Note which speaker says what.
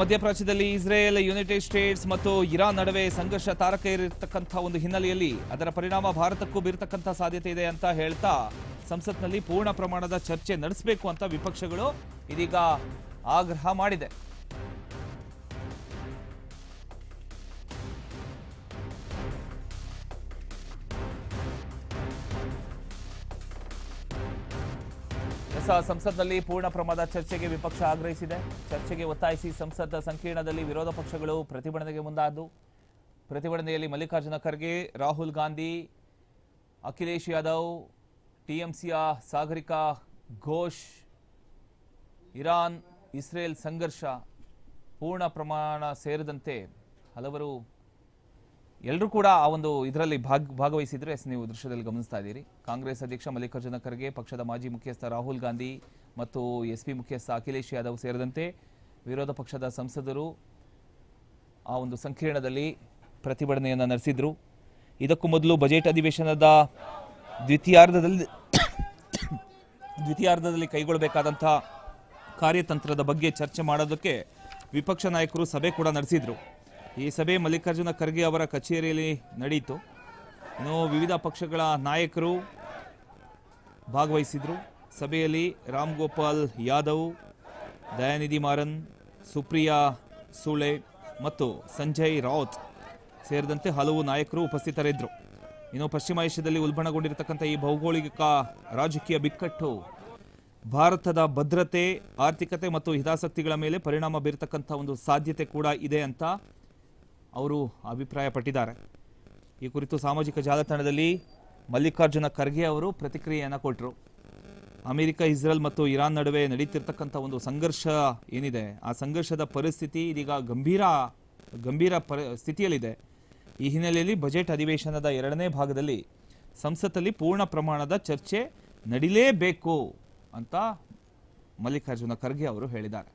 Speaker 1: ಮಧ್ಯಪ್ರಾಚ್ಯದಲ್ಲಿ Israel, United States ಮತ್ತು Iran ನಡುವೆ ಸಂಘರ್ಷ ತಾರಕೇರಿರ್ತಕ್ಕಂಥ ಒಂದು ಹಿನ್ನೆಲೆಯಲ್ಲಿ ಅದರ ಪರಿಣಾಮ ಭಾರತಕ್ಕೂ ಬೀರತಕ್ಕಂಥ ಸಾಧ್ಯತೆ ಇದೆ ಅಂತ ಹೇಳ್ತಾ ಸಂಸತ್ನಲ್ಲಿ ಪೂರ್ಣ ಪ್ರಮಾಣದ ಚರ್ಚೆ ನಡೆಸಬೇಕು ಅಂತ ವಿಪಕ್ಷಗಳು ಇದೀಗ ಆಗ್ರಹ ಮಾಡಿದೆ. ಸಂಸತ್ನಲ್ಲಿ ಪೂರ್ಣ ಪ್ರಮಾಣದ ಚರ್ಚೆಗೆ ವಿಪಕ್ಷ ಆಗ್ರಹಿಸಿದೆ. ಚರ್ಚೆಗೆ ಒತ್ತಾಯಿಸಿ ಸಂಸತ್ ಸಂಕೀರ್ಣದಲ್ಲಿ ವಿರೋಧ ಪಕ್ಷಗಳು ಪ್ರತಿಭಟನೆಗೆ ಮುಂದಾದವು. ಪ್ರತಿಭಟನೆಯಲ್ಲಿ ಮಲ್ಲಿಕಾರ್ಜುನ ಖರ್ಗೆ, ರಾಹುಲ್ ಗಾಂಧಿ, ಅಖಿಲೇಶ್ ಯಾದವ್, ಟಿಎಂಸಿಯ ಸಾಗರಿಕಾ ಘೋಷ್, ಇರಾನ್ ಇಸ್ರೇಲ್ ಸಂಘರ್ಷ ಪೂರ್ಣ ಪ್ರಮಾಣ ಸೇರಿದಂತೆ ಹಲವರು ಎಲ್ಲರೂ ಕೂಡ ಆ ಒಂದು ಇದರಲ್ಲಿ ಭಾಗವಹಿಸಿದ್ರು. ನೀವು ದೃಶ್ಯದಲ್ಲಿ ಗಮನಿಸ್ತಾ ಇದ್ದೀರಿ. ಕಾಂಗ್ರೆಸ್ ಅಧ್ಯಕ್ಷ ಮಲ್ಲಿಕಾರ್ಜುನ ಖರ್ಗೆ, ಪಕ್ಷದ ಮಾಜಿ ಮುಖ್ಯಸ್ಥ ರಾಹುಲ್ ಗಾಂಧಿ ಮತ್ತು ಎಸ್ಪಿ ಮುಖ್ಯಸ್ಥ ಅಖಿಲೇಶ್ ಯಾದವ್ ಸೇರಿದಂತೆ ವಿರೋಧ ಪಕ್ಷದ ಸಂಸದರು ಆ ಒಂದು ಸಂಕೀರ್ಣದಲ್ಲಿ ಪ್ರತಿಭಟನೆಯನ್ನು ನಡೆಸಿದ್ರು. ಇದಕ್ಕೂ ಮೊದಲು ಬಜೆಟ್ ಅಧಿವೇಶನದ ದ್ವಿತೀಯಾರ್ಧದಲ್ಲಿ ಕೈಗೊಳ್ಳಬೇಕಾದಂತಹ ಕಾರ್ಯತಂತ್ರದ ಬಗ್ಗೆ ಚರ್ಚೆ ಮಾಡೋದಕ್ಕೆ ವಿಪಕ್ಷ ನಾಯಕರು ಸಭೆ ಕೂಡ ನಡೆಸಿದ್ರು. ಈ ಸಭೆ ಮಲ್ಲಿಕಾರ್ಜುನ ಖರ್ಗೆ ಅವರ ಕಚೇರಿಯಲ್ಲಿ ನಡೆಯಿತು. ಇನ್ನು ವಿವಿಧ ಪಕ್ಷಗಳ ನಾಯಕರು ಭಾಗವಹಿಸಿದ್ರು. ಸಭೆಯಲ್ಲಿ ರಾಮ್ ಗೋಪಾಲ್ ಯಾದವ್, ದಯಾನಿಧಿ ಮಾರನ್, ಸುಪ್ರಿಯಾ ಸೂಳೆ ಮತ್ತು ಸಂಜಯ್ ರಾವತ್ ಸೇರಿದಂತೆ ಹಲವು ನಾಯಕರು ಉಪಸ್ಥಿತರಿದ್ದರು. ಇನ್ನು ಪಶ್ಚಿಮ ಏಷ್ಯಾದಲ್ಲಿ ಉಲ್ಬಣಗೊಂಡಿರತಕ್ಕಂಥ ಈ ಭೌಗೋಳಿಕ ರಾಜಕೀಯ ಬಿಕ್ಕಟ್ಟು ಭಾರತದ ಭದ್ರತೆ, ಆರ್ಥಿಕತೆ ಮತ್ತು ಹಿತಾಸಕ್ತಿಗಳ ಮೇಲೆ ಪರಿಣಾಮ ಬೀರತಕ್ಕಂಥ ಒಂದು ಸಾಧ್ಯತೆ ಕೂಡ ಇದೆ ಅಂತ ಅವರು ಅಭಿಪ್ರಾಯಪಟ್ಟಿದ್ದಾರೆ. ಈ ಕುರಿತು ಸಾಮಾಜಿಕ ಜಾಲತಾಣದಲ್ಲಿ ಮಲ್ಲಿಕಾರ್ಜುನ ಖರ್ಗೆ ಅವರು ಪ್ರತಿಕ್ರಿಯೆಯನ್ನು ಕೊಟ್ಟರು. ಅಮೆರಿಕ, ಇಸ್ರೇಲ್ ಮತ್ತು ಇರಾನ್ ನಡುವೆ ನಡೀತಿರ್ತಕ್ಕಂಥ ಒಂದು ಸಂಘರ್ಷ ಏನಿದೆ, ಆ ಸಂಘರ್ಷದ ಪರಿಸ್ಥಿತಿ ಇದೀಗ ಗಂಭೀರ ಸ್ಥಿತಿಯಲ್ಲಿದೆ. ಈ ಹಿನ್ನೆಲೆಯಲ್ಲಿ ಬಜೆಟ್ ಅಧಿವೇಶನದ 2ನೇ ಭಾಗದಲ್ಲಿ ಸಂಸತ್ತಲ್ಲಿ ಪೂರ್ಣ ಪ್ರಮಾಣದ ಚರ್ಚೆ ನಡೀಲೇಬೇಕು ಅಂತ ಮಲ್ಲಿಕಾರ್ಜುನ ಖರ್ಗೆ ಅವರು ಹೇಳಿದ್ದಾರೆ.